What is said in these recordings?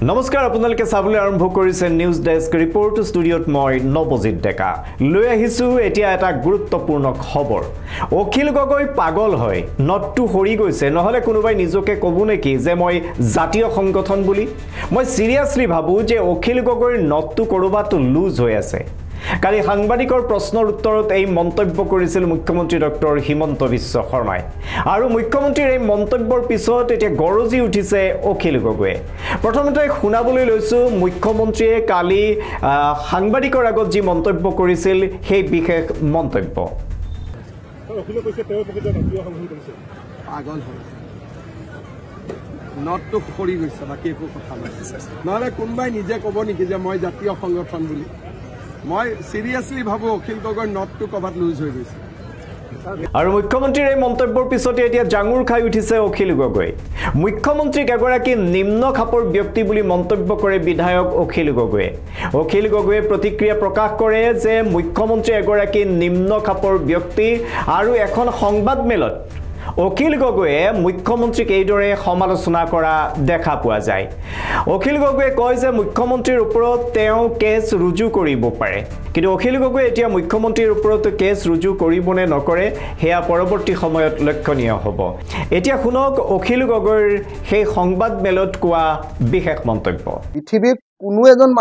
নমস্কাৰ আপোনালোকে চাবলৈ আৰম্ভ কৰিছে নিউজ ডেস্ক ৰিপৰ্ট ষ্টুডিঅ'ত মই নৱজিত ডেকা লৈ আহিছো এতিয়া এটা গুৰুত্বপূৰ্ণ খবৰ অখিল গগৈ পাগল হয় নটটো হৰি গৈছে নহলে কোনোবাই নিজকে কব নেকি যে মই জাতীয় সংগঠন বুলি মই সিৰিয়াসলি ভাবো যে অখিল গগৈৰ নটটো কৰবাত লুজ হৈ আছে কালি সাংবাদিকৰ প্ৰশ্নৰ উত্তৰত এই মন্তব্য কৰিছিল মুখ্যমন্ত্ৰী ডক্টৰ হিমন্ত বিশ্ব শৰ্মাই আৰু মুখ্যমন্ত্ৰীৰ এই মন্তব্যৰ পিছত এতিয়া গৰজি উঠিছে অখিল গগৈয়ে প্ৰথমতে শুনাবলৈ লৈছো মুখ্যমন্ত্ৰীয়ে কালি সাংবাদিকৰ আগত যি মন্তব্য কৰিছিল সেই বিশেষ মন্তব্য অখিলে কৈছে তেওঁ পকেটত জাতীয় সংগঠন কৰিছে পাগল হয় নটটো খৰি গৈছে বাকি একো কথা নাই নহলে কোনোবাই নিজে ক'ব নেকি যে মই জাতীয় সংগঠন বুলি মই সিৰিয়াসলি ভাবো অখিল গগৈৰ নটটো কবাত লুজ হৈ গৈছে আৰু মুখ্যমন্ত্ৰীৰ এই মন্তব্যৰ পিছতে এতিয়া জাঙুৰ খাই উঠিছে অখিল গগৈ মুখ্যমন্ত্ৰীক এগৰাকী নিম্ন খাপৰ ব্যক্তি বুলি মন্তব্য কৰে বিধায়ক অখিল গগৈয়ে প্ৰতিক্ৰিয়া প্ৰকাশ কৰে যে মুখ্যমন্ত্ৰী এগৰাকী নিম্ন খাপৰ ব্যক্তি আৰু এখন সংবাদমেলত অখিল গগৈয়ে মুখ্যমন্ত্ৰীক এইদৰে সমালোচনা কৰা দেখা পোৱা যায় অখিল গগৈয়ে কয় যে মুখ্যমন্ত্ৰীৰ ওপৰত তেওঁ কেছ ৰুজু কৰিব পাৰে কিন্তু অখিল গগৈয়ে এতিয়া মুখ্যমন্ত্ৰীৰ ওপৰত কেছ ৰুজু কৰিবনে নকৰে হেয়া পৰৱৰ্তী সময়ত লক্ষণীয় হ'ব এতিয়া শুনক অখিল গগৈৰ সেই সংবাদমেলত কোৱা বিশেষ মন্তব্য পৃথিৱীৰ কোনো এজন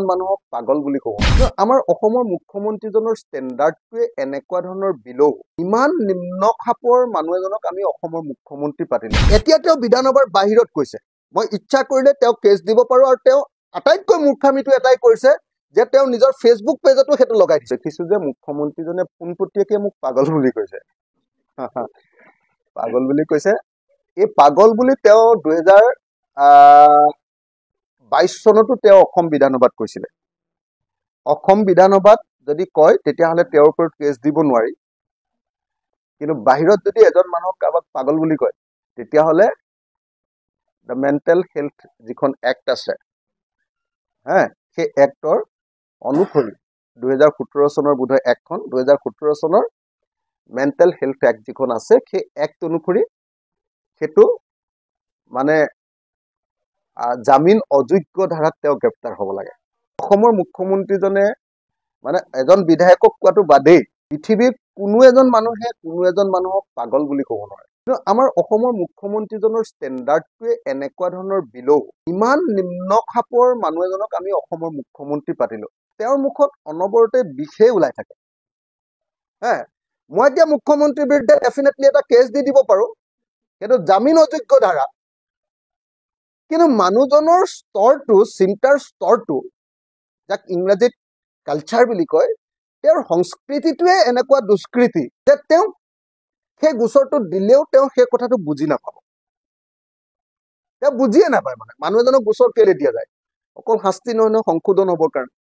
মানুহক পাগল বুলি কব আমাৰ অসমৰ মুখ্যমন্ত্ৰীজনৰ ষ্টেণ্ডাৰ্ডটোৱে এনেকুৱা ধৰণৰ বিলো ইমান নিম্ন খাপৰ মানুহ এজনক আমি অসমৰ মুখ্যমন্ত্ৰী পাতিলো এতিয়া তেওঁ বিধানসভাৰ বাহিৰত কৈছে মই ইচ্ছা কৰিলে তেওঁ কেছ দিব পাৰো আৰু তেওঁ আটাইতকৈ মূৰ্খামিটো এটাই কৰিছে যে তেওঁ নিজৰ ফেচবুক পেজতো হেতু লগাই দিছে কিছু যে মুখ্যমন্ত্ৰীজনে পোনপটীয়াকৈ মোক পাগল বুলি কৈছে পাগল বুলি কৈছে এই পাগল বুলি তেওঁ 2022 চনতো তেওঁ অসম বিধানসভাত কৈছিলে অসম বিধানসভাত যদি কয় তেতিয়াহলে তেওঁৰ ওপৰত কেছ দিব নোৱাৰি কিন্তু বাহিৰত যদি এজন মানুহক কাবাক পাগল বুলি কয় তেতিয়াহলে দ্য মেণ্টেল হেলথ যিখন এক্ট আছে সেই এক্টৰ অনুসৰি 2017 চনৰ বোধহয় এক্টখন 2017 চনৰ মেণ্টেল হেলথ এক্ট যিখন আছে সেই এক্ট অনুসৰি সেইটো মানে জামিন অযোগ্য ধাৰাত তেওঁ গ্ৰেপ্তাৰ হ'ব লাগে অসমৰ মুখ্যমন্ত্ৰীজনে মানে এজন বিধায়কক কোৱাটো বাদেই পৃথিৱীৰ কোনো এজন মানুহক পাগল বুলি ক'ব নোৱাৰে কিন্তু আমাৰ অসমৰ মুখ্যমন্ত্ৰীজনৰ ষ্টেণ্ডাৰ্ডটোৱে এনেকুৱা ধৰণৰ বিলো ইমান নিম্ন খাপৰ মানুহ এজনক আমি অসমৰ মুখ্যমন্ত্ৰী পাতিলো তেওঁৰ মুখত অনবৰতে বিষে ওলাই থাকে মই এতিয়া মুখ্যমন্ত্ৰীৰ বিৰুদ্ধে ডেফিনেটলি এটা কেছ দি দিব পাৰো কিন্তু জামিন অযোগ্য ধাৰা কিন্তু মানুহজনৰ স্তৰটো চিন্তাৰ স্তৰটো যাক ইংৰাজীত কালচাৰ বুলি কয় তেওঁৰ সংস্কৃতিটোৱে এনেকুৱা দুষ্কৃতি যে তেওঁ সেই গোচৰটো দিলেও তেওঁ সেই কথাটো বুজি নাপাব তেওঁ বুজিয়ে নাপায় মানে মানুহ এজনক গোচৰ কেলে দিয়া যায় অকল শাস্তি নহয় সংশোধন হ'বৰ কাৰণে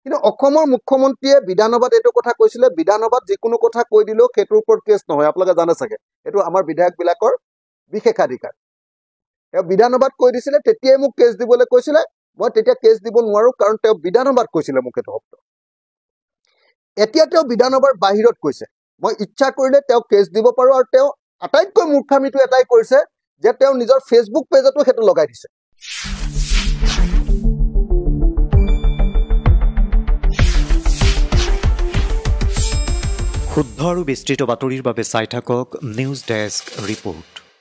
কিন্তু অসমৰ মুখ্যমন্ত্ৰীয়ে বিধানসভাত এইটো কথা কৈছিলে বিধানসভাত যিকোনো কথা কৈ দিলেও সেইটোৰ ওপৰত কেছ নহয় আপোনালোকে জানে চাগে এইটো আমাৰ বিধায়কবিলাকৰ বিশেষাধিকাৰ তেওঁ বিধানসভাত কৈ দিছিলে তেতিয়াই মোক কেছ দিবলৈ কৈছিলে মই তেতিয়া কেছ দিব নোৱাৰো কাৰণ তেওঁ বিধানসভাত কৈছিলে মোক এইটো শব্দ এতিয়া তেওঁ বিধানসভাৰ বাহিৰত কৈছে মই ইচ্ছা কৰিলে তেওঁ কেছ দিব পাৰো আৰু তেওঁ আটাইতকৈ মূৰ্খামিটো এটাই কৰিছে যে তেওঁ নিজৰ ফেচবুক পেজতো হেতু লগাই দিছে শুদ্ধ আৰু বিস্তৃত বাতৰিৰ বাবে চাই থাকক নিউজ ডেস্ক ৰিপৰ্ট